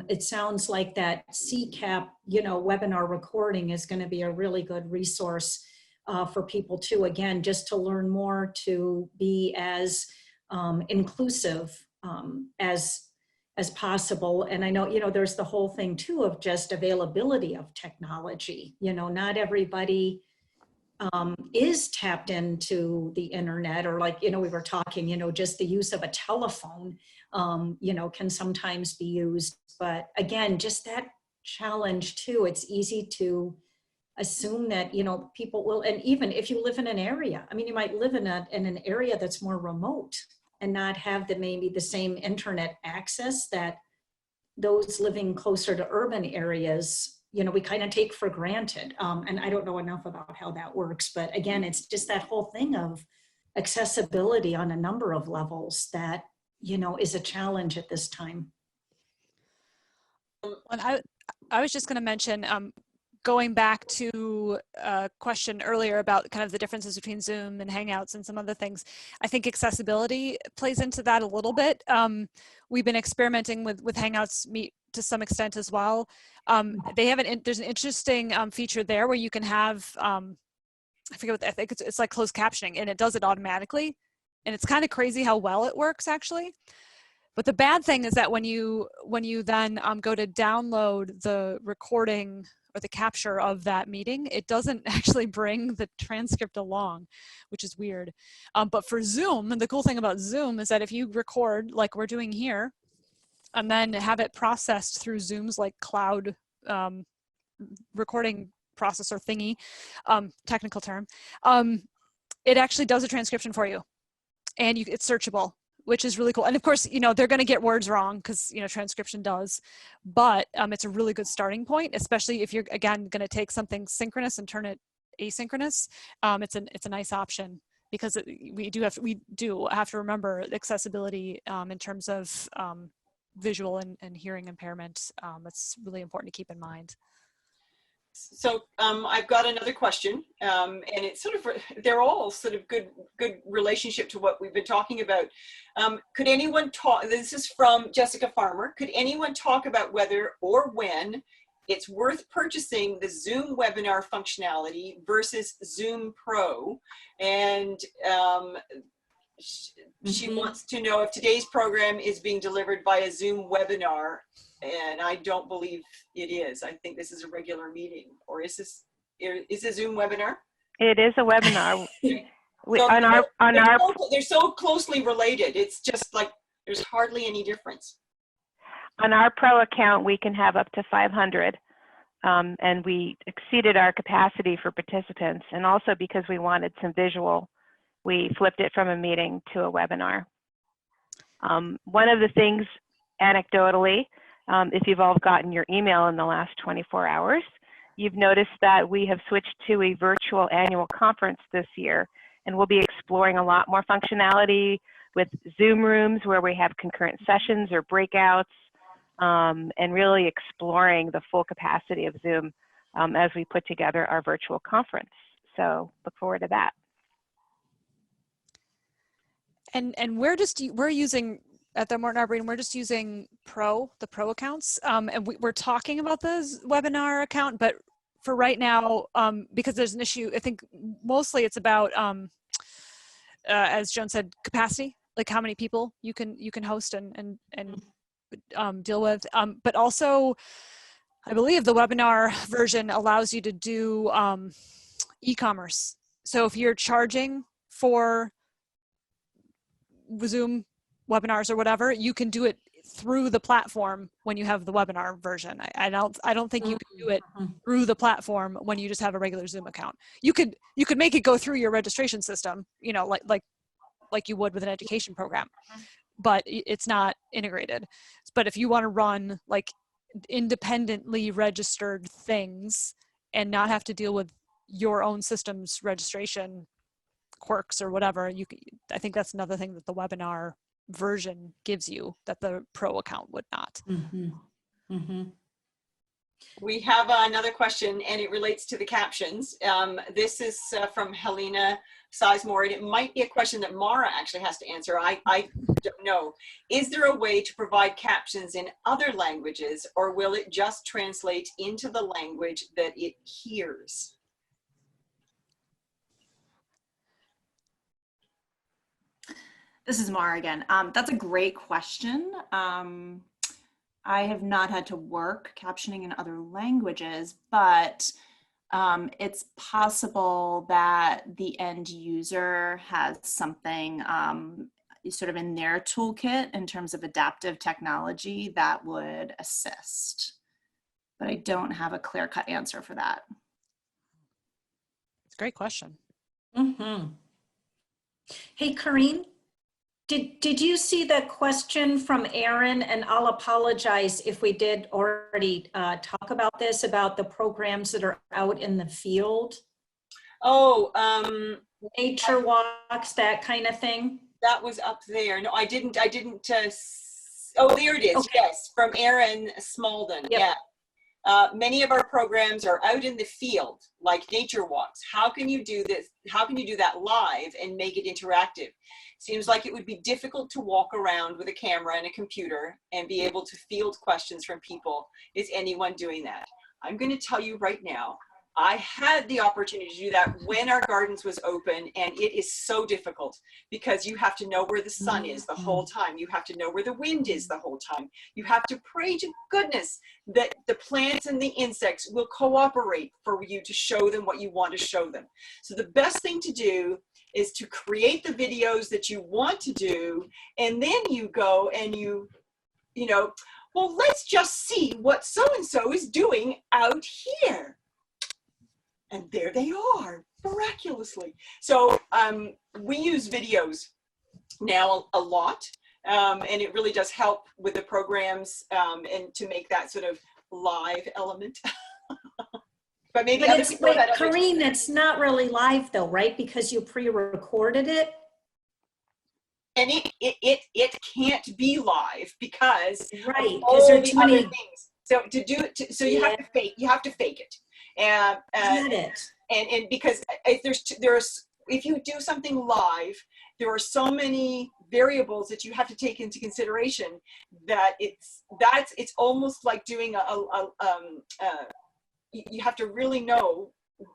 it sounds like that CCAP, webinar recording is going to be a really good resource for people too, again, just to learn more, to be as inclusive as possible. And I know, there's the whole thing too of just availability of technology. Not everybody is tapped into the internet, or like, we were talking, just the use of a telephone, can sometimes be used. But again, just that challenge too, it's easy to assume that, people will, and even if you live in an area, you might live in an area that's more remote and not have maybe the same internet access that those living closer to urban areas, we kind of take for granted. And I don't know enough about how that works, but again, it's just that whole thing of accessibility on a number of levels that, is a challenge at this time. And I was just going to mention, going back to a question earlier about kind of the differences between Zoom and Hangouts and some other things, I think accessibility plays into that a little bit. We've been experimenting with Hangouts Meet to some extent as well. They have there's an interesting feature there where you can have, I forget what, I think it's like closed captioning, and it does it automatically. And it's kind of crazy how well it works actually. But the bad thing is that when you then go to download the recording or the capture of that meeting, it doesn't actually bring the transcript along, which is weird. But for Zoom, the cool thing about Zoom is that if you record like we're doing here, and then have it processed through Zoom's like cloud recording processor thingy, technical term, it actually does a transcription for you, and it's searchable, which is really cool. And of course, they're going to get words wrong because, transcription does, but it's a really good starting point, especially if you're, again, going to take something synchronous and turn it asynchronous. It's a nice option because we do have to remember accessibility in terms of visual and hearing impairment. It's really important to keep in mind. So I've got another question, and it's sort of, they're all sort of good relationship to what we've been talking about. Could anyone talk, this is from Jessica Farmer, could anyone talk about whether or when it's worth purchasing the Zoom webinar functionality versus Zoom Pro? And she wants to know if today's program is being delivered by a Zoom webinar. And I don't believe it is. I think this is a regular meeting, or is this a Zoom webinar? It is a webinar. They're so closely related. It's just like there's hardly any difference. On our Pro account, we can have up to 500, and we exceeded our capacity for participants. And also because we wanted some visual, we flipped it from a meeting to a webinar. One of the things, anecdotally, if you've all gotten your email in the last 24 hours, you've noticed that we have switched to a virtual annual conference this year, and we'll be exploring a lot more functionality with Zoom rooms where we have concurrent sessions or breakouts, and really exploring the full capacity of Zoom as we put together our virtual conference. So look forward to that. And we're using, at the Morton Arboretum, we're just using the Pro accounts. And we're talking about the webinar account, but for right now, because there's an issue, I think mostly it's about, as Joan said, capacity, like how many people you can host and deal with. But also, I believe the webinar version allows you to do e-commerce. So if you're charging for Zoom webinars or whatever, you can do it through the platform when you have the webinar version. I don't think you can do it through the platform when you just have a regular Zoom account. You could make it go through your registration system, you know, like you would with an education program, but it's not integrated. But if you want to run like independently registered things and not have to deal with your own system's registration quirks or whatever, I think that's another thing that the webinar version gives you that the Pro account would not. We have another question, and it relates to the captions. This is from Helena Sizemore, and it might be a question that Mara actually has to answer. I don't know. Is there a way to provide captions in other languages, or will it just translate into the language that it hears? This is Mara again. That's a great question. I have not had to work captioning in other languages, but it's possible that the end user has something sort of in their toolkit in terms of adaptive technology that would assist. But I don't have a clear-cut answer for that. It's a great question. Hey, Corrine, did you see the question from Aaron? And I'll apologize if we did already talk about this, about the programs that are out in the field. Oh, nature walks, that kind of thing. That was up there. No, I didn't. Oh, there it is. Okay. Yes, from Aaron Smalden. Yep. Yeah. Many of our programs are out in the field, like nature walks. How can you do this? How can you do that live and make it interactive? Seems like it would be difficult to walk around with a camera and a computer and be able to field questions from people. Is anyone doing that? I'm going to tell you right now, I had the opportunity to do that when our gardens was open, and it is so difficult because you have to know where the sun is the whole time. You have to know where the wind is the whole time. You have to pray to goodness that the plants and the insects will cooperate for you to show them what you want to show them. So the best thing to do is to create the videos that you want to do, and then you go and you know, well, let's just see what so-and-so is doing out here. And there they are, miraculously. So we use videos now a lot, and it really does help with the programs and to make that sort of live element. But maybe other people had other. Corrine, it's not really live though, right? Because you pre-recorded it. and it can't be live because Right, of because there all are the too other many. things. So so you have to fake it, and Got it. and because if you do something live, there are so many variables that you have to take into consideration that it's almost like doing you have to really know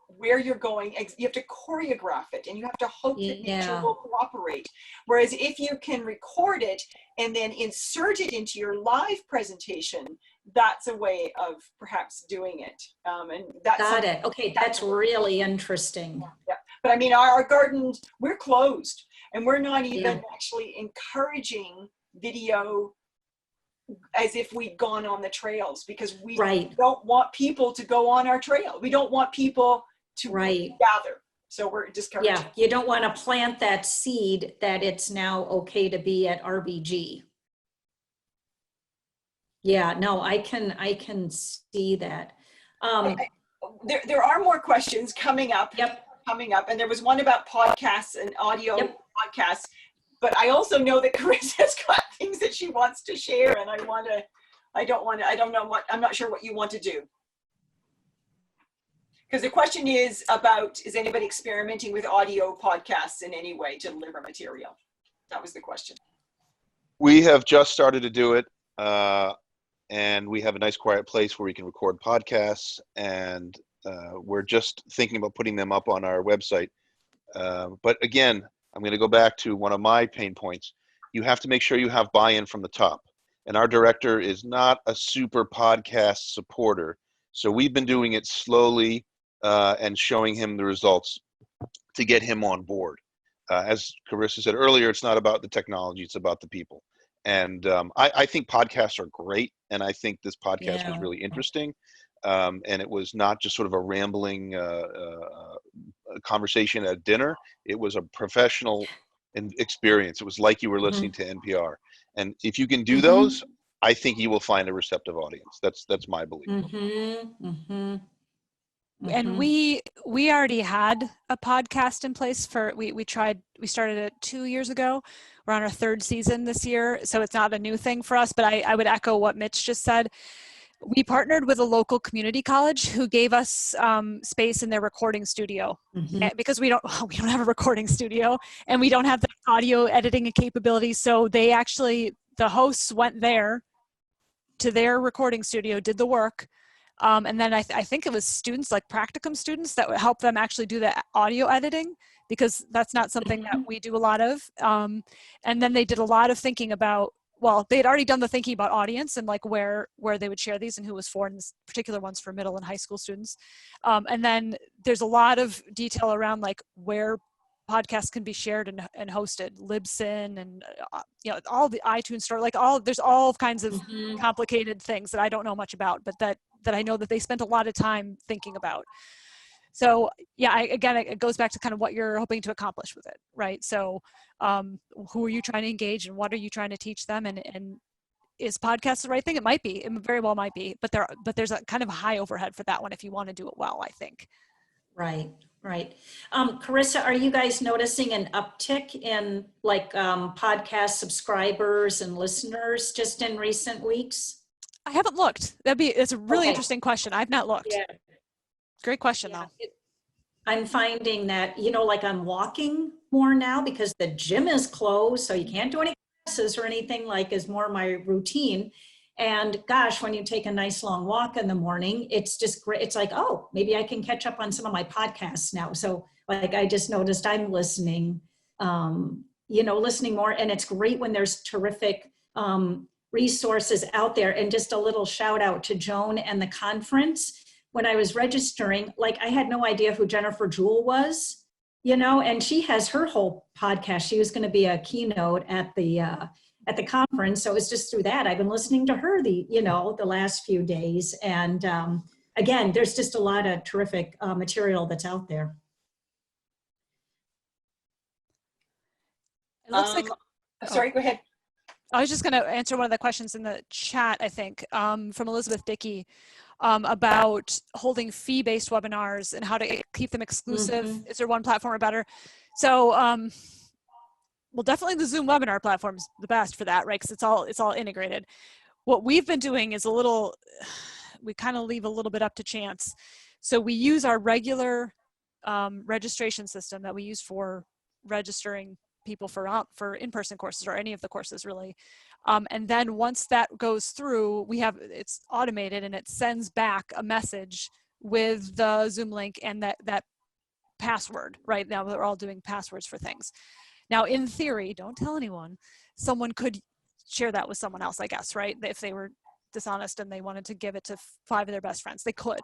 where you're going. You have to choreograph it, and you have to hope that nature will cooperate. Whereas if you can record it and then insert it into your live presentation, that's a way of perhaps doing it. And that's Got it. Okay, that's really interesting. Yeah, but I mean, our gardens, we're closed, and we're not even actually encouraging video as if we'd gone on the trails, because we don't want people to go on our trail. We don't want people to gather. So we're discouraging. Yeah, you don't want to plant that seed that it's now okay to be at RBG. Yeah, no, I can see that. There are more questions coming up. Coming up, and there was one about podcasts and audio podcasts. But I also know that Karissa's got things that she wants to share, and I'm not sure what you want to do. Because the question is about, is anybody experimenting with audio podcasts in any way to deliver material? That was the question. We have just started to do it, and we have a nice quiet place where we can record podcasts, and we're just thinking about putting them up on our website. But again, I'm going to go back to one of my pain points. You have to make sure you have buy-in from the top. And our director is not a super podcast supporter. So we've been doing it slowly and showing him the results to get him on board. As Karissa said earlier, it's not about the technology, it's about the people. And I think podcasts are great. And I think this podcast was really interesting. And it was not just sort of a rambling conversation at dinner. It was a professional experience. It was like you were listening to NPR. And if you can do those, I think you will find a receptive audience. That's my belief. And we already had a podcast in place for, we started it 2 years ago. We're on our 3rd season this year. So it's not a new thing for us, but I would echo what Mitch just said. We partnered with a local community college who gave us space in their recording studio because we don't have a recording studio, and we don't have the audio editing capabilities. So they actually, the hosts went there to their recording studio, did the work. And then I think it was students, like practicum students, that would help them actually do the audio editing, because that's not something that we do a lot of. And then they did a lot of thinking about, well, they had already done the thinking about audience and like where they would share these and who was for, and this particular ones for middle and high school students. And then there's a lot of detail around like where podcasts can be shared and hosted, Libsyn and all the iTunes store, there's all kinds of complicated things that I don't know much about, but that I know that they spent a lot of time thinking about. So yeah, again, it goes back to kind of what you're hoping to accomplish with it, right? So who are you trying to engage, and what are you trying to teach them? And is podcast the right thing? It might be. It very well might be. But there's a kind of high overhead for that one if you want to do it well, I think. Right. Karissa, are you guys noticing an uptick in like podcast subscribers and listeners just in recent weeks? I haven't looked. It's a really interesting question. I've not looked. Yeah. Great question though. I'm finding that, like I'm walking more now because the gym is closed, so you can't do any classes or anything, like is more my routine. And gosh, when you take a nice long walk in the morning, it's just great. It's like, oh, maybe I can catch up on some of my podcasts now. So like, I just noticed I'm listening, listening more. And it's great when there's terrific resources out there. And just a little shout out to Joan and the conference. When I was registering, like I had no idea who Jennifer Jewell was, and she has her whole podcast. She was going to be a keynote at the conference. So it was just through that. I've been listening to her the last few days. And again, there's just a lot of terrific material that's out there. It looks like, sorry, go ahead. I was just going to answer one of the questions in the chat, I think, from Elizabeth Dickey. About holding fee-based webinars and how to keep them exclusive. Is there one platform or better? So well, definitely the Zoom webinar platform is the best for that, right? Because it's all integrated. What we've been doing is we kind of leave a little bit up to chance. So we use our regular registration system that we use for registering people for in-person courses or any of the courses really. And then once that goes through, it's automated and it sends back a message with the Zoom link and that password. Right now we're all doing passwords for things. Now in theory, don't tell anyone, someone could share that with someone else, I guess, right? If they were dishonest and they wanted to give it to 5 of their best friends, they could.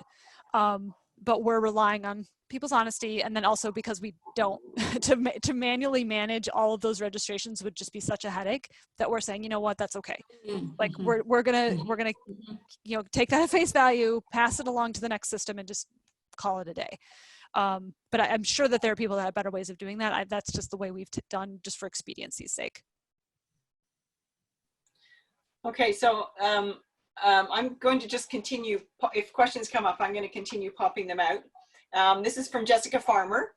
But we're relying on people's honesty, and then also because we don't to manually manage all of those registrations would just be such a headache that we're saying, you know what, that's okay. Like we're gonna take that at face value, pass it along to the next system, and just call it a day. But I'm sure that there are people that have better ways of doing that. That's just the way we've done, just for expediency's sake. Okay, so I'm going to just continue. If questions come up, I'm going to continue popping them out. This is from Jessica Farmer.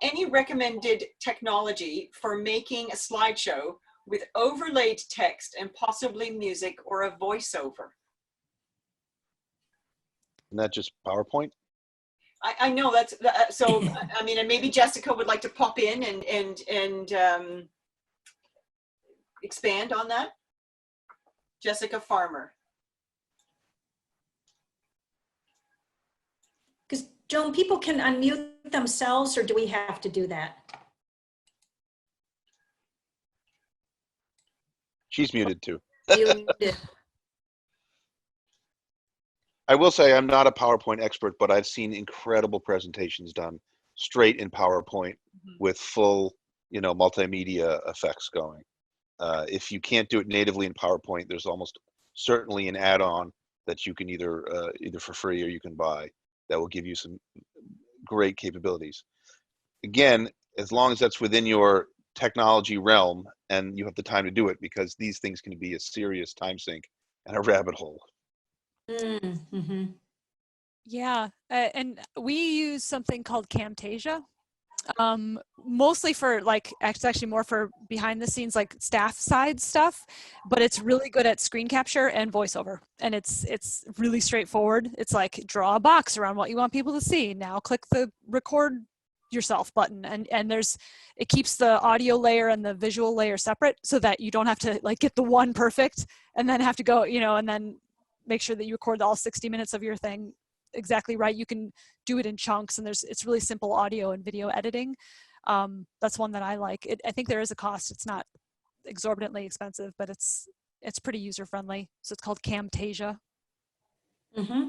Any recommended technology for making a slideshow with overlaid text and possibly music or a voiceover? Isn't that just PowerPoint? I know that's so. I mean, and maybe Jessica would like to pop in and expand on that. Jessica Farmer. Because Joan, people can unmute themselves, or do we have to do that? She's muted too. Muted. I will say I'm not a PowerPoint expert, but I've seen incredible presentations done straight in PowerPoint with full, multimedia effects going. If you can't do it natively in PowerPoint, there's almost certainly an add-on that you can either for free or you can buy that will give you some great capabilities. Again, as long as that's within your technology realm and you have the time to do it, because these things can be a serious time sink and a rabbit hole. Mm-hmm. Yeah, and we use something called Camtasia, mostly for it's actually more for behind the scenes, like staff side stuff, but it's really good at screen capture and voiceover, and it's really straightforward. It's like draw a box around what you want people to see. Now click the record yourself button, and it keeps the audio layer and the visual layer separate so that you don't have to get the one perfect and then have to go, and then make sure that you record all 60 minutes of your thing exactly right. You can do it in chunks, and it's really simple audio and video editing. That's one that I like. I think there is a cost. It's not exorbitantly expensive, but it's pretty user friendly. So it's called Camtasia. Mm-hmm.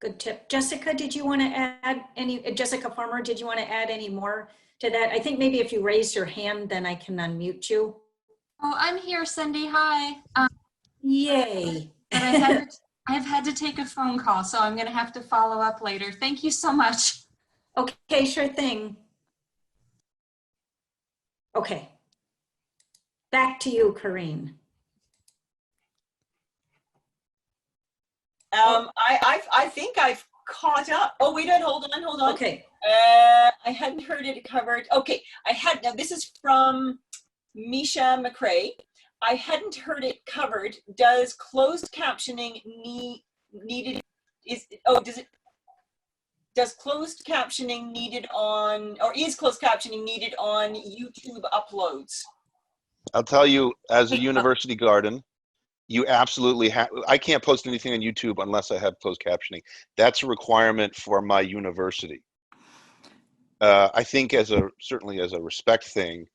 Good tip. Jessica, did you want to add Jessica Farmer, did you want to add any more to that? I think maybe if you raise your hand, then I can unmute you. Oh, I'm here, Cindy. Hi. Yay. But I've had to take a phone call, so I'm going to have to follow up later. Thank you so much. Okay, sure thing. Okay. Back to you, Corrine. I think I've caught up. Oh, wait, hold on. Okay. I hadn't heard it covered. Okay, now this is from Misha McRae. I hadn't heard it covered. Does closed captioning does closed captioning needed on, or is closed captioning needed on YouTube uploads? I'll tell you, as a university garden, you absolutely have. I can't post anything on YouTube unless I have closed captioning. That's a requirement for my university. I think certainly as a respect thing,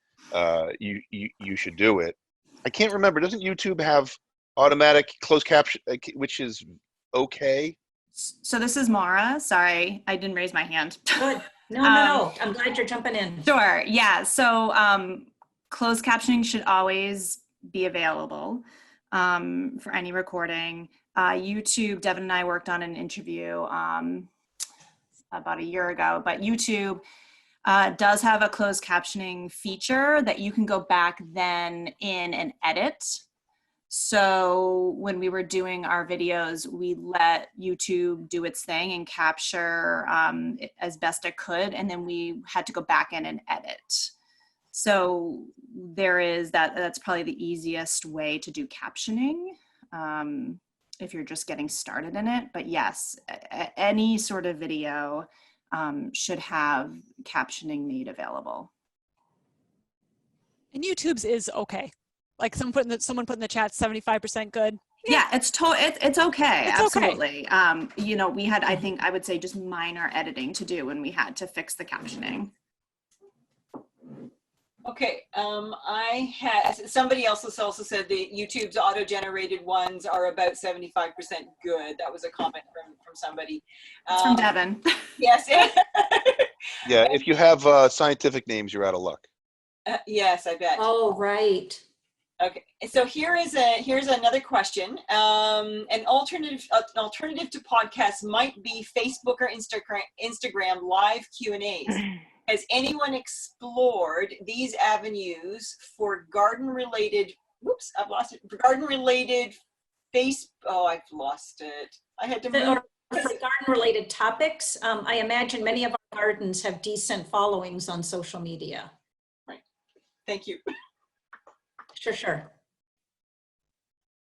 you should do it. I can't remember. Doesn't YouTube have automatic closed caption, which is okay? So this is Mara. Sorry, I didn't raise my hand. Good. No. I'm glad you're jumping in. Sure. Yeah. So closed captioning should always be available for any recording. YouTube, Devin and I worked on an interview about a year ago, but YouTube does have a closed captioning feature that you can go back then in and edit. So when we were doing our videos, we let YouTube do its thing and capture it as best it could, and then we had to go back in and edit. So there is that's probably the easiest way to do captioning if you're just getting started in it. But yes, any sort of video should have captioning made available. And YouTube's is okay. Like someone put in the chat, 75% good. Yeah, it's okay. It's Absolutely. Okay. You know, we had, I would say, just minor editing to do when we had to fix the captioning. Okay, I had, somebody else has also said the YouTube's auto-generated ones are about 75% good. That was a comment from somebody. It's from Devin. Yes. Yeah, if you have scientific names, you're out of luck. Yes, I bet. Oh, right. Okay, so here's another question. An alternative to podcasts might be Facebook or Instagram live Q&As. Has anyone explored these avenues for garden-related? Whoops, I've lost it. For garden-related Oh, I've lost it. I had to move. For garden-related topics, I imagine many of our gardens have decent followings on social media. Right. Thank you. Sure.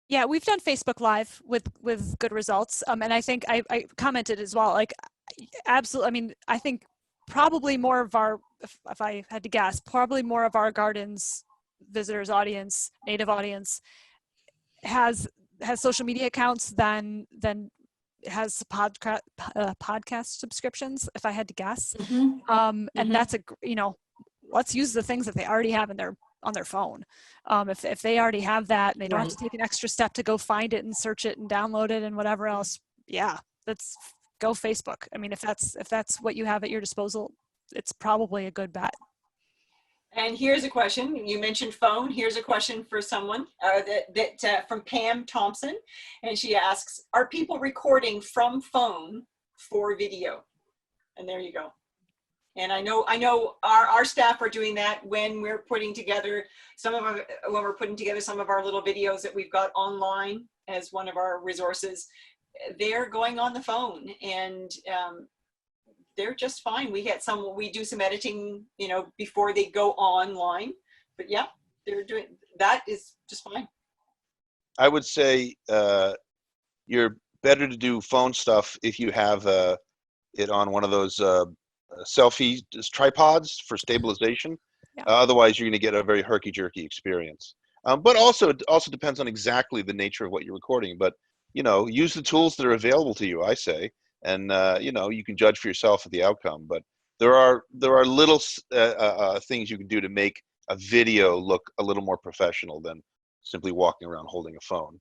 Yeah, we've done Facebook Live with good results. And I think I commented as well, like, absolutely. I mean, I think probably more of our, if I had to guess, probably more of our gardens, visitors audience, native audience has social media accounts than has podcast subscriptions, if I had to guess. And that's let's use the things that they already have on their phone. If they already have that and they don't have to take an extra step to go find it and search it and download it and whatever else, yeah, let's go Facebook. I mean, if that's what you have at your disposal, it's probably a good bet. And here's a question. You mentioned phone. Here's a question for someone from Pam Thompson. And she asks, are people recording from phone for video? And there you go. And I know our staff are doing that when we're putting together some of our little videos that we've got online as one of our resources. They're going on the phone, and they're just fine. We do some editing, before they go online, but yeah, they're doing that is just fine. I would say you're better to do phone stuff if you have it on one of those selfie tripods for stabilization. Yeah. Otherwise, you're going to get a very herky-jerky experience. But it also depends on exactly the nature of what you're recording. But use the tools that are available to you, I say, and you can judge for yourself of the outcome. But there are little things you can do to make a video look a little more professional than simply walking around holding a phone.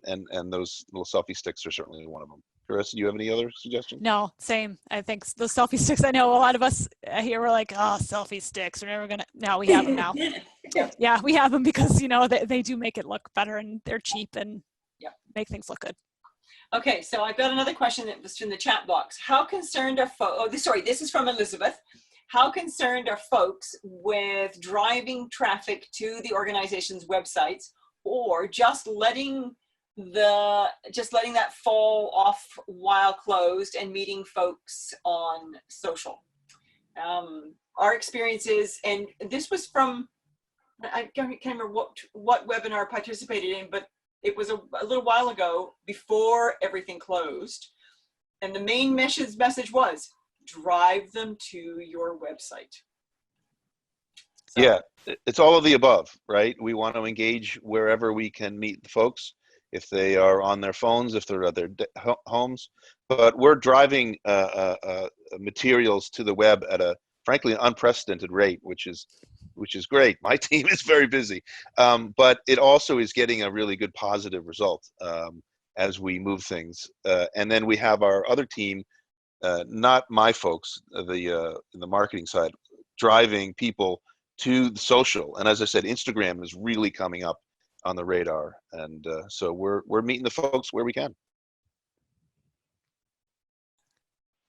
And those little selfie sticks are certainly one of them. Carissa, do you have any other suggestions? No, same. I think those selfie sticks, I know a lot of us here were like, oh, selfie sticks. We're never going to, now we have them now. Yeah, we have them because, they do make it look better and they're cheap and make things look good. Okay, so I've got another question that was in the chat box. How concerned are this is from Elizabeth. How concerned are folks with driving traffic to the organization's websites, or just letting that fall off while closed and meeting folks on social? Our experiences, and this was from, I can't remember what webinar I participated in, but it was a little while ago before everything closed. And the main message was, drive them to your website. So. Yeah, it's all of the above, right? We want to engage wherever we can meet the folks, if they are on their phones, if they're at their homes. But we're driving materials to the web at a, frankly, unprecedented rate, which is great. My team is very busy, but it also is getting a really good positive result as we move things. And then we have our other team, not my folks, the marketing side, driving people to the social. And as I said, Instagram is really coming up on the radar, and so we're meeting the folks where we can.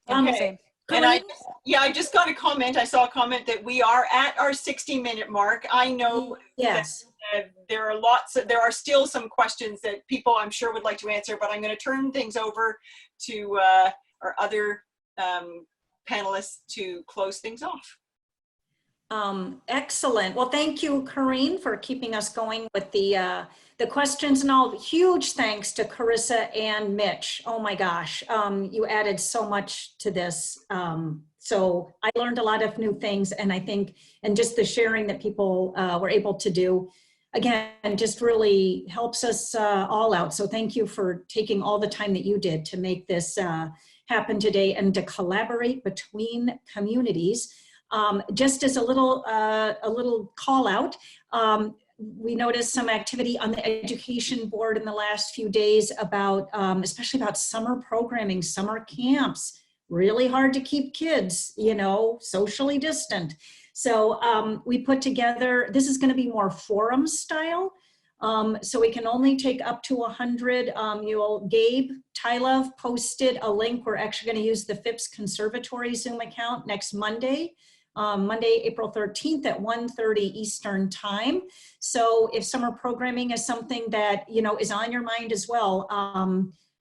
Okay. And I just got a comment. I saw a comment that we are at our 60-minute mark. I know yes. that there are still some questions that people I'm sure would like to answer, but I'm going to turn things over to our other panelists to close things off. Excellent. Well, thank you, Corrine, for keeping us going with the questions and all. Huge thanks to Carissa and Mitch. Oh my gosh, you added so much to this. So I learned a lot of new things, and I think, and just the sharing that people were able to do, again, just really helps us all out. So thank you for taking all the time that you did to make this happen today and to collaborate between communities. Just as a little call out, we noticed some activity on the education board in the last few days about, especially about summer programming, summer camps. Really hard to keep kids, you know, socially distant. So we put together, this is going to be more forum style. So we can only take up to 100. Gabe Tylov posted a link. We're actually going to use the Phipps Conservatory Zoom account next Monday. Monday, April 13th at 1:30 Eastern time. So if summer programming is something that, you know, is on your mind as well,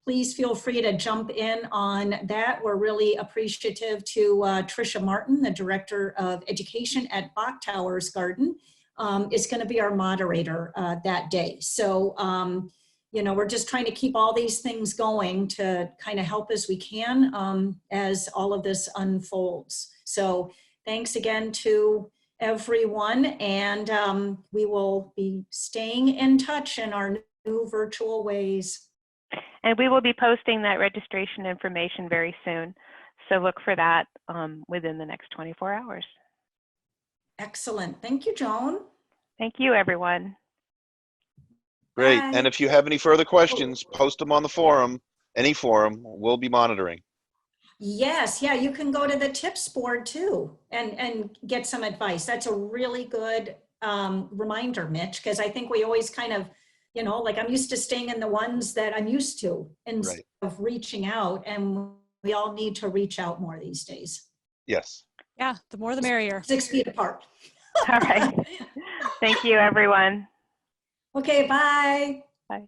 please feel free to jump in on that. We're really appreciative to Tricia Martin, the Director of Education at Bach Towers Garden, is going to be our moderator that day. So, you know, we're just trying to keep all these things going to kind of help as we can as all of this unfolds. So thanks again to everyone, and we will be staying in touch in our new virtual ways. And we will be posting that registration information very soon. So look for that within the next 24 hours. Excellent. Thank you, Joan. Thank you, everyone. Great. Bye. And if you have any further questions, post them on the forum, any forum, we'll be monitoring. Yes, yeah, you can go to the tips board too and get some advice. That's a really good reminder, Mitch, because I think we always kind of, you know, like I'm used to staying in the ones that I'm used to instead of reaching out, and we all need to reach out more these days. Yes. Yeah, the more the merrier. 6 feet apart. All right. Thank you, everyone. Okay, bye. Bye.